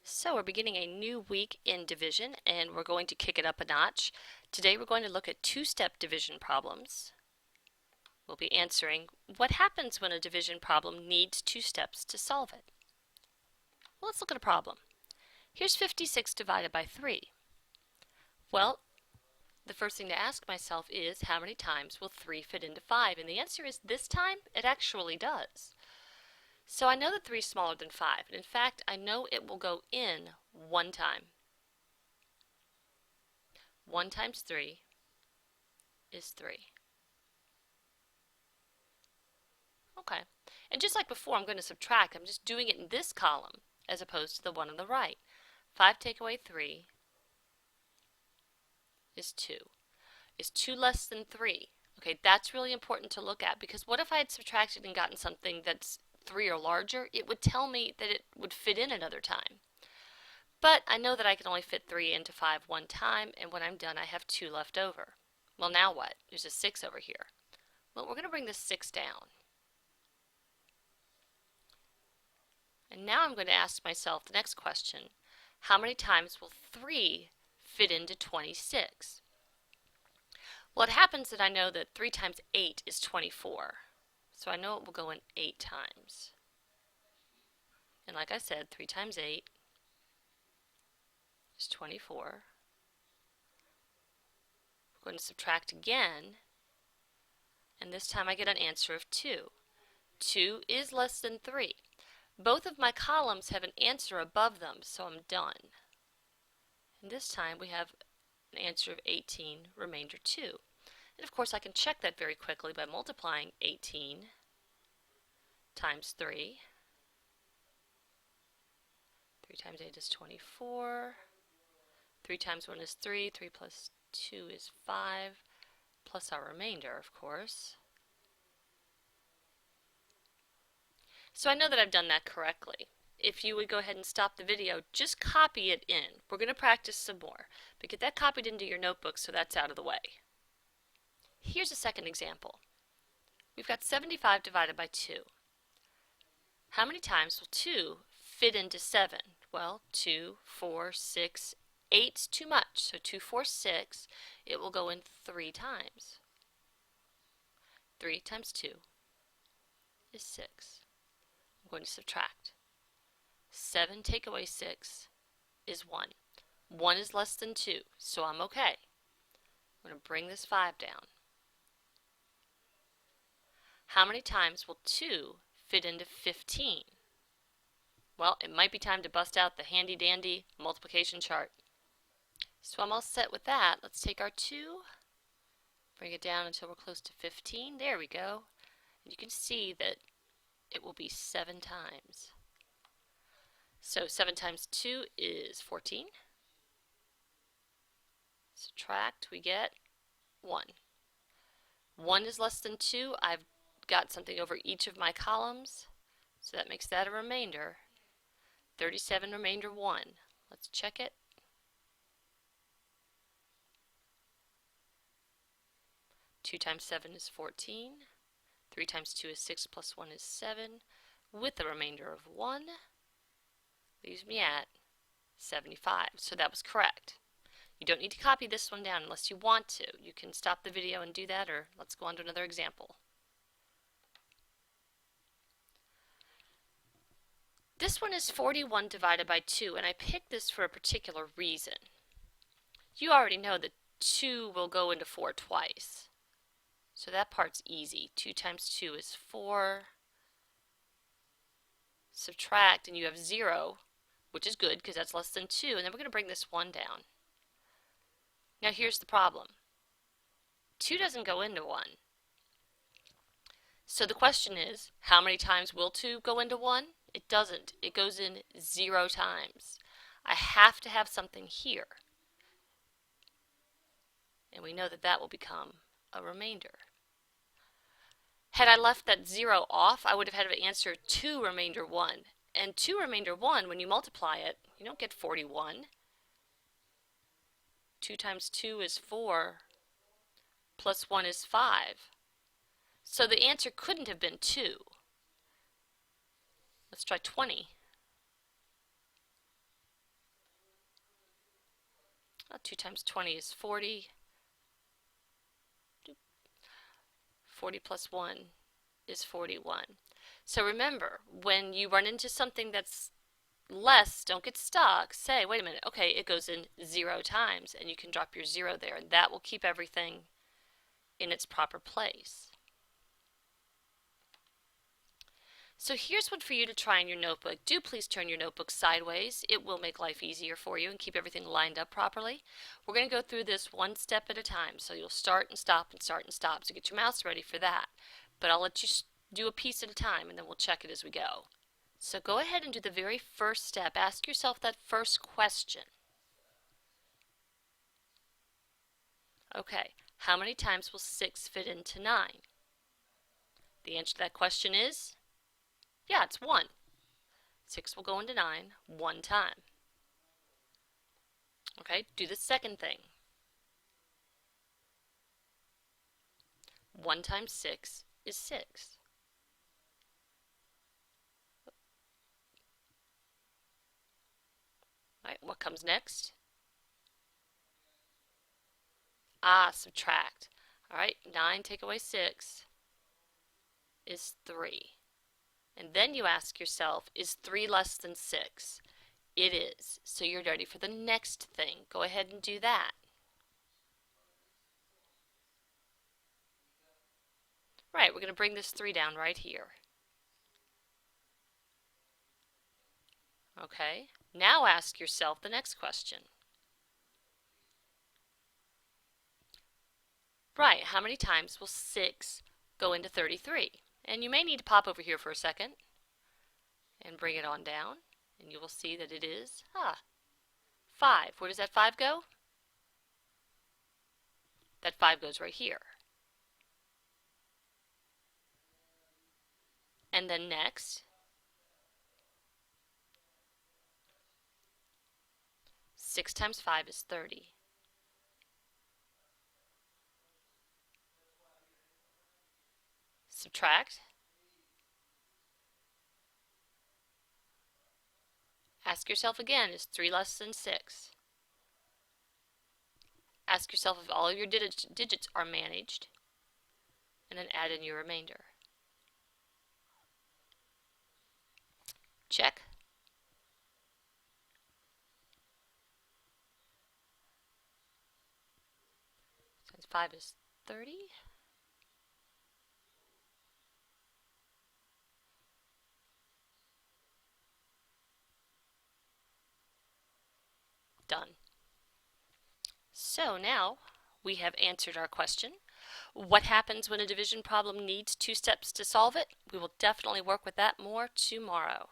So we're beginning a new week in division and we're going to kick it up a notch. Today we're going to look at two-step division problems. We'll be answering what happens when a division problem needs two steps to solve it. Well, let's look at a problem. Here's 56 divided by 3. Well, the first thing to ask myself is how many times will 3 fit into 5? And the answer is this time it actually does. So I know that 3 is smaller than 5, and in fact I know it will go in one time. 1 times 3 is 3. Okay, and just like before I'm going to subtract. I'm just doing it in this column as opposed to the one on the right. 5 take away 3 is 2. Is 2 less than 3? Okay, that's really important to look at, because what if I had subtracted and gotten something that's 3 or larger? It would tell me that it would fit in another time. But I know that I can only fit 3 into 5 one time, and when I'm done I have 2 left over. Well, now what? There's a 6 over here. Well, we're going to bring this 6 down. And now I'm going to ask myself the next question. How many times will 3 fit into 26? Well, it happens that I know that 3 times 8 is 24. So I know it will go in 8 times. And like I said, 3 times 8 is 24. We're going to subtract again, and this time I get an answer of 2. 2 is less than 3. Both of my columns have an answer above them, so I'm done. And this time we have an answer of 18, remainder 2. And of course I can check that very quickly by multiplying 18 times 3. 3 times 8 is 24. 3 times 1 is 3. 3 plus 2 is 5, plus our remainder, of course. So I know that I've done that correctly. If you would go ahead and stop the video, just copy it in. We're going to practice some more, but get that copied into your notebook so that's out of the way. Here's a second example. We've got 75 divided by 2. How many times will 2 fit into 7? Well, 2, 4, 6, 8's too much, so 2, 4, 6, it will go in 3 times. 3 times 2 is 6. I'm going to subtract. 7 take away 6 is 1. 1 is less than 2, so I'm okay. I'm going to bring this 5 down. How many times will 2 fit into 15? Well, it might be time to bust out the handy-dandy multiplication chart. So I'm all set with that. Let's take our 2, bring it down until we're close to 15. There we go. And you can see that it will be 7 times. So 7 times 2 is 14. Subtract, we get 1. 1 is less than 2. I've got something over each of my columns, so that makes that a remainder. 37 remainder 1. Let's check it. 2 times 7 is 14. 3 times 2 is 6 plus 1 is 7, with a remainder of 1. Leaves me at 75. So that was correct. You don't need to copy this one down unless you want to. You can stop the video and do that, or let's go on to another example. This one is 41 divided by 2, and I picked this for a particular reason. You already know that 2 will go into 4 twice. So that part's easy. 2 times 2 is 4. Subtract, and you have 0, which is good because that's less than 2. And then we're going to bring this 1 down. Now here's the problem. 2 doesn't go into 1. So the question is, how many times will 2 go into 1? It doesn't. It goes in 0 times. I have to have something here. And we know that that will become a remainder. Had I left that 0 off, I would have had to answer 2 remainder 1. And 2 remainder 1, when you multiply it, you don't get 41. 2 times 2 is 4, plus 1 is 5. So the answer couldn't have been 2. Let's try 20. 2 times 20 is 40. 40 plus 1 is 41. So remember, when you run into something that's less, don't get stuck. Say, wait a minute, okay, it goes in 0 times, and you can drop your 0 there, and that will keep everything in its proper place. So here's one for you to try in your notebook. Do please turn your notebook sideways. It will make life easier for you and keep everything lined up properly. We're going to go through this one step at a time. So you'll start and stop and start and stop. So get your mouse ready for that. But I'll let you do a piece at a time, and then we'll check it as we go. So go ahead and do the very first step. Ask yourself that first question. Okay, how many times will 6 fit into 9? The answer to that question is, yeah, it's 1. 6 will go into 9 one time. Okay, do the second thing. 1 times 6 is 6. All right, what comes next? Subtract. All right, 9 take away 6 is 3. And then you ask yourself, is 3 less than 6? It is. So you're ready for the next thing. Go ahead and do that. Right, we're going to bring this 3 down right here. Okay, now ask yourself the next question. Right, how many times will 6 go into 33? And you may need to pop over here for a second and bring it on down, and you will see that it is 5. Where does that 5 go? That 5 goes right here. And then next, 6 times 5 is 30. Subtract. Ask yourself again, is 3 less than 6? Ask yourself if all of your digits are managed, and then add in your remainder. Check. Since 5 is 30. Done. So now we have answered our question. What happens when a division problem needs 2 steps to solve it? We will definitely work with that more tomorrow.